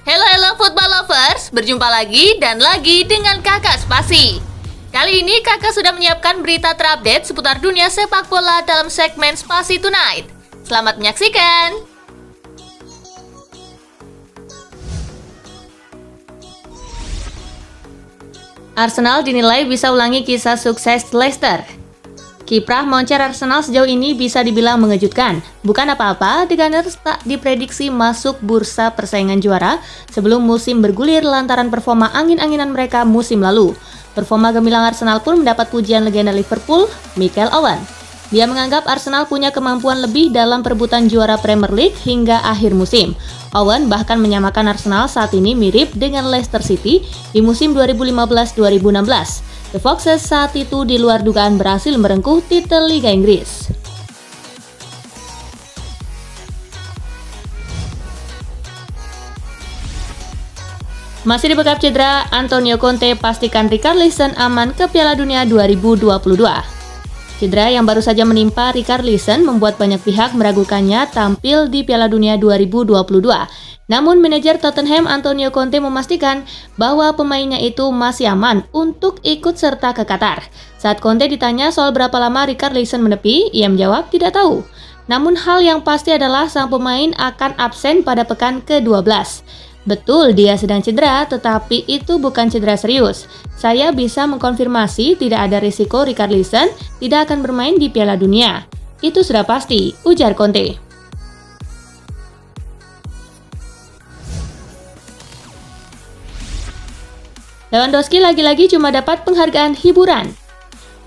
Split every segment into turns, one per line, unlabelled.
Halo football lovers, berjumpa lagi dan lagi dengan Kakak Spasi. Kali ini Kakak sudah menyiapkan berita terupdate seputar dunia sepak bola dalam segmen Spasi Tonight. Selamat menyaksikan. Arsenal dinilai bisa ulangi kisah sukses Leicester. Kiprah moncer Arsenal sejauh ini bisa dibilang mengejutkan. Bukan apa-apa, The Gunners tak diprediksi masuk bursa persaingan juara sebelum musim bergulir lantaran performa angin-anginan mereka musim lalu. Performa gemilang Arsenal pun mendapat pujian legenda Liverpool, Michael Owen. Dia menganggap Arsenal punya kemampuan lebih dalam perebutan juara Premier League hingga akhir musim. Owen bahkan menyamakan Arsenal saat ini mirip dengan Leicester City di musim 2015-2016. The Foxes saat itu di luar dugaan berhasil merengkuh titel Liga Inggris. Masih dibekap cedera, Antonio Conte pastikan Richarlison aman ke Piala Dunia 2022. Cedera yang baru saja menimpa Richarlison membuat banyak pihak meragukannya tampil di Piala Dunia 2022. Namun manajer Tottenham Antonio Conte memastikan bahwa pemainnya itu masih aman untuk ikut serta ke Qatar. Saat Conte ditanya soal berapa lama Richarlison menepi, ia menjawab tidak tahu. Namun hal yang pasti adalah sang pemain akan absen pada pekan ke-12. Betul dia sedang cedera, tetapi itu bukan cedera serius. Saya bisa mengkonfirmasi tidak ada risiko Richarlison tidak akan bermain di Piala Dunia. Itu sudah pasti, ujar Conte. Lewandowski lagi-lagi cuma dapat penghargaan hiburan.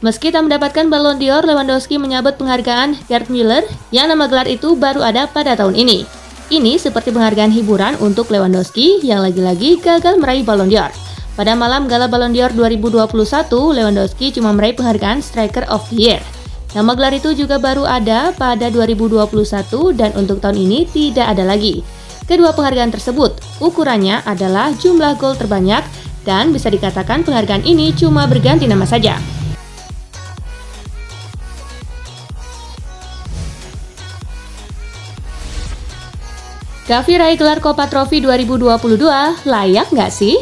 Meski tak mendapatkan Ballon d'Or, Lewandowski menyabet penghargaan Gerd Müller yang nama gelar itu baru ada pada tahun ini. Ini seperti penghargaan hiburan untuk Lewandowski yang lagi-lagi gagal meraih Ballon d'Or. Pada malam Gala Ballon d'Or 2021, Lewandowski cuma meraih penghargaan Striker of the Year. Nama gelar itu juga baru ada pada 2021 dan untuk tahun ini tidak ada lagi. Kedua penghargaan tersebut, ukurannya adalah jumlah gol terbanyak dan bisa dikatakan penghargaan ini cuma berganti nama saja. Gavi raih gelar Copa Trophy 2022, layak nggak sih?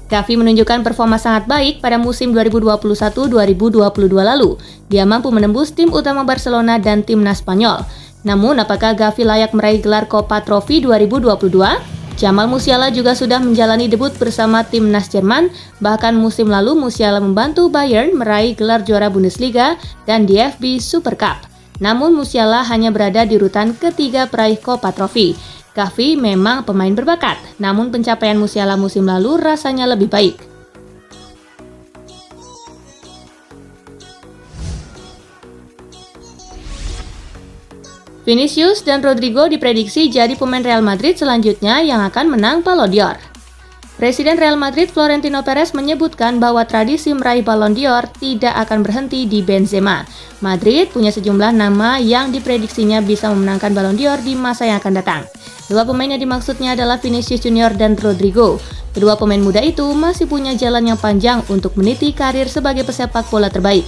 Gavi menunjukkan performa sangat baik pada musim 2021-2022 lalu. Dia mampu menembus tim utama Barcelona dan timnas Spanyol. Namun, apakah Gavi layak meraih gelar Copa Trophy 2022? Jamal Musiala juga sudah menjalani debut bersama timnas Jerman. Bahkan musim lalu Musiala membantu Bayern meraih gelar juara Bundesliga dan DFB Super Cup. Namun Musiala hanya berada di urutan ketiga peraih Copa Trophy. Gavi memang pemain berbakat, namun pencapaian Musiala musim lalu rasanya lebih baik. Vinicius dan Rodrigo diprediksi jadi pemain Real Madrid selanjutnya yang akan menang Ballon d'Or. Presiden Real Madrid Florentino Perez menyebutkan bahwa tradisi meraih Ballon d'Or tidak akan berhenti di Benzema. Madrid punya sejumlah nama yang diprediksinya bisa memenangkan Ballon d'Or di masa yang akan datang. Dua pemain yang dimaksudnya adalah Vinicius Junior dan Rodrigo. Kedua pemain muda itu masih punya jalan yang panjang untuk meniti karir sebagai pesepak bola terbaik.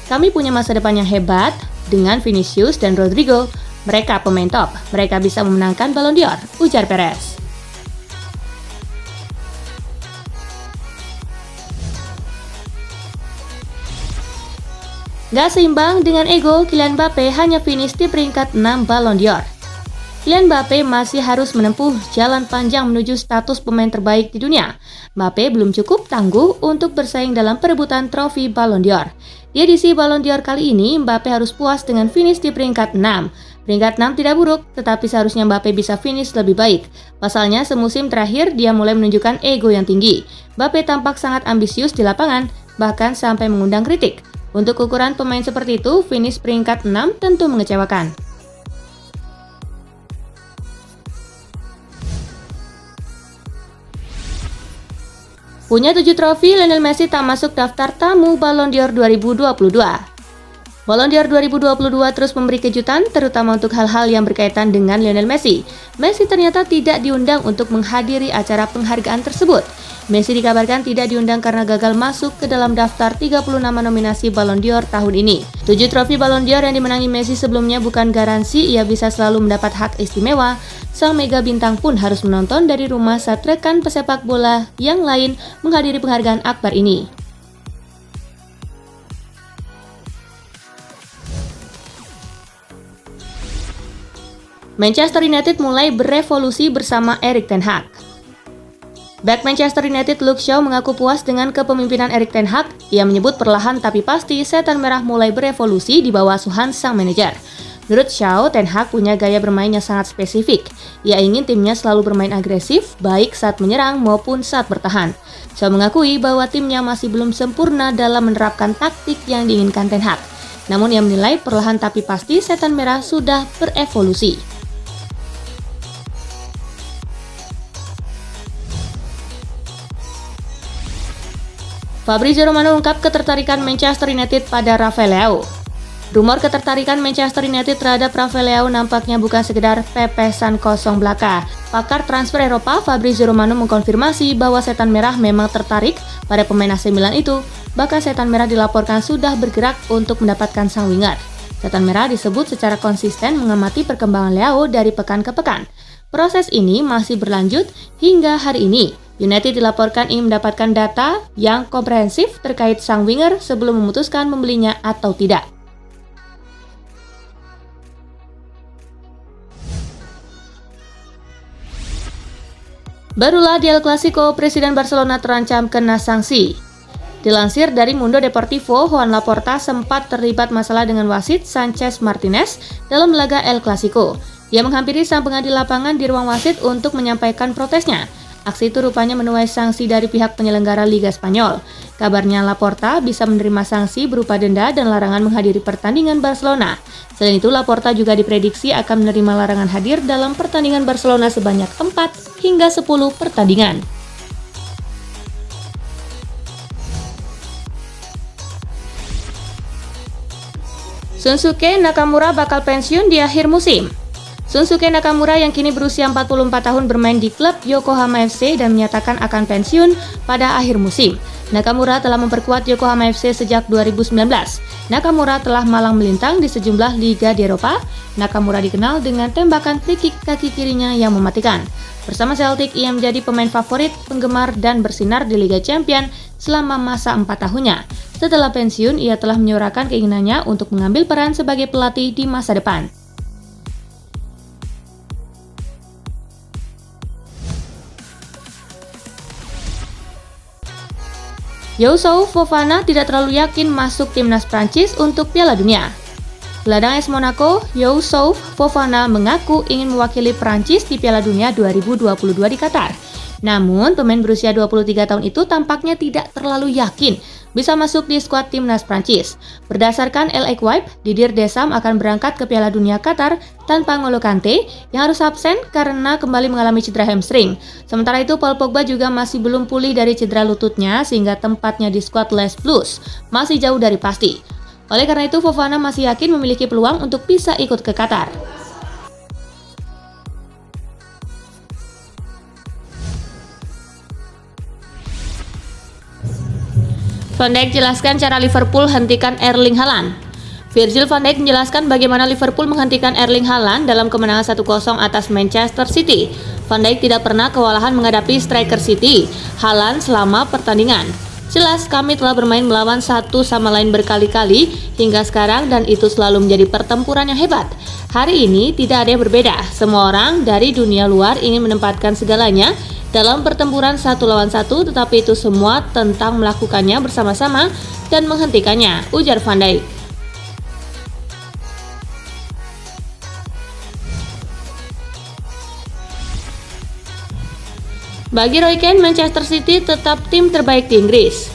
Kami punya masa depan yang hebat dengan Vinicius dan Rodrigo. Mereka pemain top, mereka bisa memenangkan Ballon d'Or, ujar Perez. Gak seimbang dengan ego, Kylian Mbappe hanya finish di peringkat 6 Ballon d'Or. Kylian Mbappe masih harus menempuh jalan panjang menuju status pemain terbaik di dunia. Mbappe belum cukup tangguh untuk bersaing dalam perebutan trofi Ballon d'Or. Di edisi Ballon d'Or kali ini, Mbappe harus puas dengan finish di peringkat 6. Peringkat 6 tidak buruk, tetapi seharusnya Mbappe bisa finish lebih baik. Pasalnya, semusim terakhir dia mulai menunjukkan ego yang tinggi. Mbappe tampak sangat ambisius di lapangan, bahkan sampai mengundang kritik. Untuk ukuran pemain seperti itu, finish peringkat 6 tentu mengecewakan. Punya 7 trofi, Lionel Messi tak masuk daftar tamu Ballon d'Or 2022. Ballon d'Or 2022 terus memberi kejutan, terutama untuk hal-hal yang berkaitan dengan Lionel Messi. Messi ternyata tidak diundang untuk menghadiri acara penghargaan tersebut. Messi dikabarkan tidak diundang karena gagal masuk ke dalam daftar 30 nama nominasi Ballon d'Or tahun ini. 7 trofi Ballon d'Or yang dimenangi Messi sebelumnya bukan garansi ia bisa selalu mendapat hak istimewa. Sang mega bintang pun harus menonton dari rumah saat rekan pesepak bola yang lain menghadiri penghargaan akbar ini. Manchester United mulai berevolusi bersama Erik ten Hag. Back Manchester United Luke Shaw mengaku puas dengan kepemimpinan Erik ten Hag. Ia menyebut perlahan tapi pasti setan merah mulai berevolusi di bawah asuhan sang manajer. Menurut Shaw, ten Hag punya gaya bermain yang sangat spesifik. Ia ingin timnya selalu bermain agresif, baik saat menyerang maupun saat bertahan. Shaw mengakui bahwa timnya masih belum sempurna dalam menerapkan taktik yang diinginkan ten Hag. Namun ia menilai perlahan tapi pasti setan merah sudah berevolusi. Fabrizio Romano ungkap ketertarikan Manchester United pada Rafael Leao. Rumor ketertarikan Manchester United terhadap Rafael Leao nampaknya bukan sekedar pepesan kosong belaka. Pakar transfer Eropa Fabrizio Romano mengkonfirmasi bahwa setan merah memang tertarik pada pemain AC Milan itu. Bahkan setan merah dilaporkan sudah bergerak untuk mendapatkan sang winger. Setan merah disebut secara konsisten mengamati perkembangan Leao dari pekan ke pekan. Proses ini masih berlanjut hingga hari ini. United dilaporkan ingin mendapatkan data yang komprehensif terkait sang winger sebelum memutuskan membelinya atau tidak. Barulah di El Clasico, Presiden Barcelona terancam kena sanksi. Dilansir dari Mundo Deportivo, Joan Laporta sempat terlibat masalah dengan wasit Sanchez Martinez dalam laga El Clasico. Ia menghampiri sang pengadil lapangan di ruang wasit untuk menyampaikan protesnya. Aksi itu rupanya menuai sanksi dari pihak penyelenggara Liga Spanyol. Kabarnya Laporta bisa menerima sanksi berupa denda dan larangan menghadiri pertandingan Barcelona. Selain itu, Laporta juga diprediksi akan menerima larangan hadir dalam pertandingan Barcelona sebanyak 4 hingga 10 pertandingan. Shunsuke Nakamura bakal pensiun di akhir musim. Shunsuke Nakamura yang kini berusia 44 tahun bermain di klub Yokohama FC dan menyatakan akan pensiun pada akhir musim. Nakamura telah memperkuat Yokohama FC sejak 2019. Nakamura telah malang melintang di sejumlah liga di Eropa. Nakamura dikenal dengan tembakan free kick kaki kirinya yang mematikan. Bersama Celtic, ia menjadi pemain favorit penggemar dan bersinar di Liga Champions selama masa 4 tahunnya. Setelah pensiun, ia telah menyuarakan keinginannya untuk mengambil peran sebagai pelatih di masa depan. Youssouf Fofana tidak terlalu yakin masuk timnas Prancis untuk Piala Dunia. Gelandang AS Monaco, Youssouf Fofana mengaku ingin mewakili Prancis di Piala Dunia 2022 di Qatar. Namun, pemain berusia 23 tahun itu tampaknya tidak terlalu yakin bisa masuk di skuad timnas Prancis. Berdasarkan El Equipe, Didier Deschamps akan berangkat ke Piala Dunia Qatar tanpa N'Golo Kante yang harus absen karena kembali mengalami cedera hamstring. Sementara itu, Paul Pogba juga masih belum pulih dari cedera lututnya sehingga tempatnya di skuad Les Blues masih jauh dari pasti. Oleh karena itu, Fofana masih yakin memiliki peluang untuk bisa ikut ke Qatar. Van Dijk jelaskan cara Liverpool hentikan Erling Haaland. Virgil van Dijk menjelaskan bagaimana Liverpool menghentikan Erling Haaland dalam kemenangan 1-0 atas Manchester City. Van Dijk tidak pernah kewalahan menghadapi striker City, Haaland, selama pertandingan. Jelas kami telah bermain melawan satu sama lain berkali-kali hingga sekarang dan itu selalu menjadi pertempuran yang hebat. Hari ini tidak ada yang berbeda, semua orang dari dunia luar ingin menempatkan segalanya dalam pertempuran 1 lawan 1, tetapi itu semua tentang melakukannya bersama-sama dan menghentikannya, ujar Van Dijk. Bagi Roy Keane, Manchester City tetap tim terbaik di Inggris.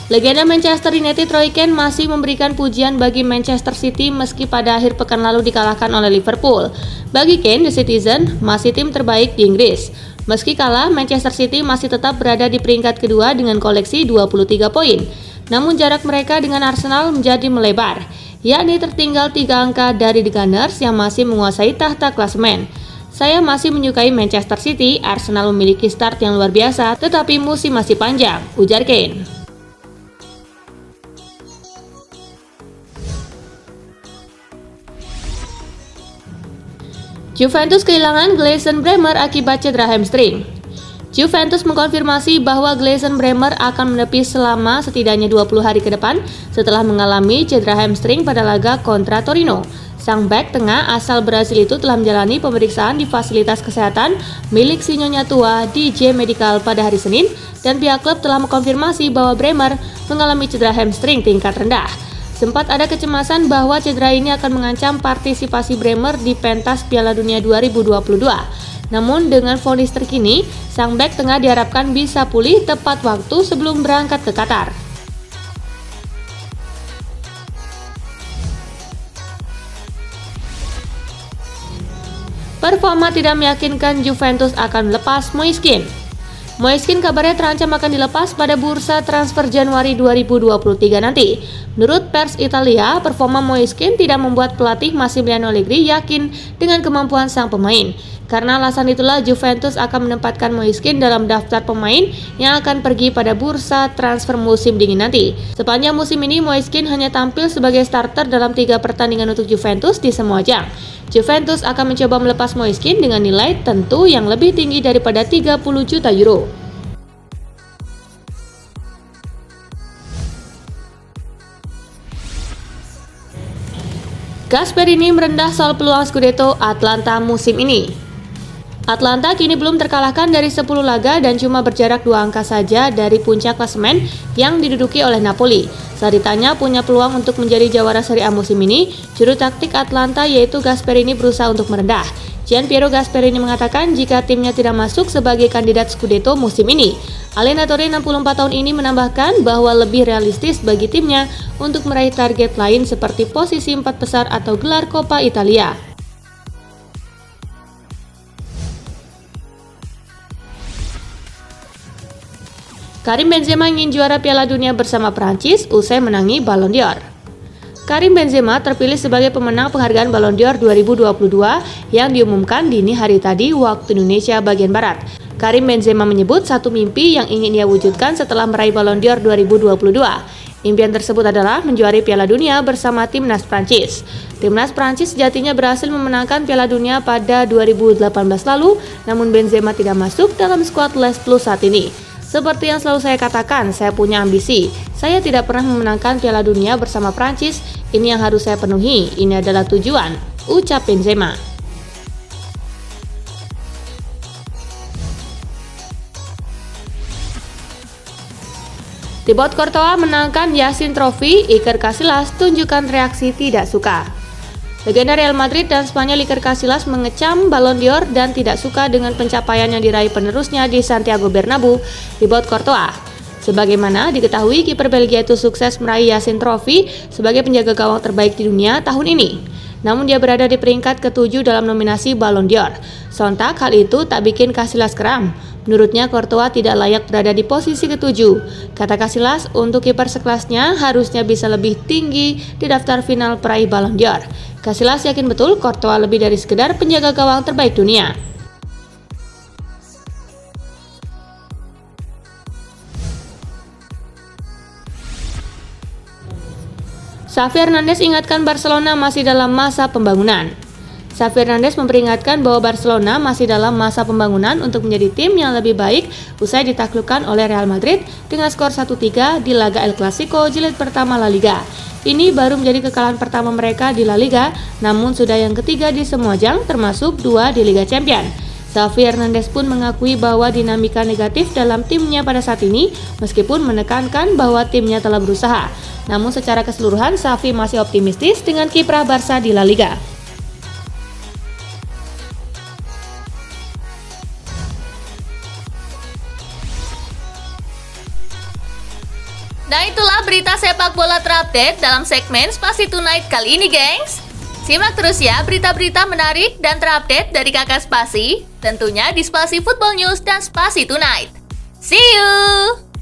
Legenda Manchester United Roy Keane masih memberikan pujian bagi Manchester City meski pada akhir pekan lalu dikalahkan oleh Liverpool. Bagi Keane, The Citizen masih tim terbaik di Inggris. Meski kalah, Manchester City masih tetap berada di peringkat kedua dengan koleksi 23 poin. Namun jarak mereka dengan Arsenal menjadi melebar. yakni tertinggal 3 angka dari The Gunners yang masih menguasai tahta klasemen. Saya masih menyukai Manchester City, Arsenal memiliki start yang luar biasa, tetapi musim masih panjang, ujar Kane. Juventus kehilangan Gleison Bremer akibat cedera hamstring. Juventus mengkonfirmasi bahwa Gleison Bremer akan menepis selama setidaknya 20 hari ke depan setelah mengalami cedera hamstring pada laga kontra Torino. Sang bek tengah asal Brasil itu telah menjalani pemeriksaan di fasilitas kesehatan milik si nyonya tua DJ Medical pada hari Senin, dan pihak klub telah mengkonfirmasi bahwa Bremer mengalami cedera hamstring tingkat rendah. Sempat ada kecemasan bahwa cedera ini akan mengancam partisipasi Bremer di pentas Piala Dunia 2022. Namun dengan vonis terkini, sang bek tengah diharapkan bisa pulih tepat waktu sebelum berangkat ke Qatar. Performa tidak meyakinkan Juventus akan melepas Moiskin. Moiskin kabarnya terancam akan dilepas pada bursa transfer Januari 2023 nanti. Menurut pers Italia, performa Moiskin tidak membuat pelatih Massimiliano Allegri yakin dengan kemampuan sang pemain. Karena alasan itulah Juventus akan menempatkan Moiskin dalam daftar pemain yang akan pergi pada bursa transfer musim dingin nanti. Sepanjang musim ini, Moiskin hanya tampil sebagai starter dalam 3 pertandingan untuk Juventus di semua ajang. Juventus akan mencoba melepas Moiskin dengan nilai tentu yang lebih tinggi daripada 30 juta euro. Gasperini merendah soal peluang Scudetto Atlanta musim ini. Atlanta kini belum terkalahkan dari 10 laga dan cuma berjarak 2 angka saja dari puncak klasemen yang diduduki oleh Napoli. Saat ditanya punya peluang untuk menjadi jawara Serie A musim ini, juru taktik Atlanta yaitu Gasperini berusaha untuk merendah. Gianpiero Gasperini mengatakan jika timnya tidak masuk sebagai kandidat Scudetto musim ini. Allenatore 64 tahun ini menambahkan bahwa lebih realistis bagi timnya untuk meraih target lain seperti posisi 4 besar atau gelar Coppa Italia. Karim Benzema ingin juara Piala Dunia bersama Prancis usai menangi Ballon d'Or. Karim Benzema terpilih sebagai pemenang penghargaan Ballon d'Or 2022 yang diumumkan dini hari tadi waktu Indonesia bagian Barat. Karim Benzema menyebut satu mimpi yang ingin ia wujudkan setelah meraih Ballon d'Or 2022. Impian tersebut adalah menjuari Piala Dunia bersama timnas Prancis. Timnas Prancis sejatinya berhasil memenangkan Piala Dunia pada 2018 lalu, namun Benzema tidak masuk dalam skuad Les Bleus saat ini. Seperti yang selalu saya katakan, saya punya ambisi. Saya tidak pernah memenangkan Piala Dunia bersama Prancis. Ini yang harus saya penuhi. Ini adalah tujuan, ucap Benzema. Thibaut Courtois menangkan Yashin Trophy, Iker Casillas tunjukkan reaksi tidak suka. Legenda Real Madrid dan Spanyol Iker Casillas mengecam Ballon d'Or dan tidak suka dengan pencapaian yang diraih penerusnya di Santiago Bernabeu, Thibaut Courtois. Sebagaimana diketahui, kiper Belgia itu sukses meraih Yashin Trophy sebagai penjaga gawang terbaik di dunia tahun ini. Namun dia berada di peringkat ke-7 dalam nominasi Ballon d'Or. Sontak hal itu tak bikin Casillas geram. Menurutnya Courtois tidak layak berada di posisi ke-7. Kata Casillas, untuk kiper sekelasnya harusnya bisa lebih tinggi di daftar final peraih Ballon d'Or. Casillas yakin betul Courtois lebih dari sekedar penjaga gawang terbaik dunia. Xavi Hernandez ingatkan Barcelona masih dalam masa pembangunan. Xavi Hernandez memperingatkan bahwa Barcelona masih dalam masa pembangunan untuk menjadi tim yang lebih baik usai ditaklukkan oleh Real Madrid dengan skor 1-3 di laga El Clasico jilid pertama La Liga. Ini baru menjadi kekalahan pertama mereka di La Liga, namun sudah yang ketiga di semua ajang termasuk 2 di Liga Champions. Xavi Hernandez pun mengakui bahwa dinamika negatif dalam timnya pada saat ini, meskipun menekankan bahwa timnya telah berusaha. Namun secara keseluruhan, Xavi masih optimistis dengan kiprah Barca di La Liga.
Nah itulah berita sepak bola terupdate dalam segmen Spasi Tonight kali ini, gengs. Simak terus ya berita-berita menarik dan terupdate dari kakak Spasi, tentunya di Spasi Football News dan Spasi Tonight. See you!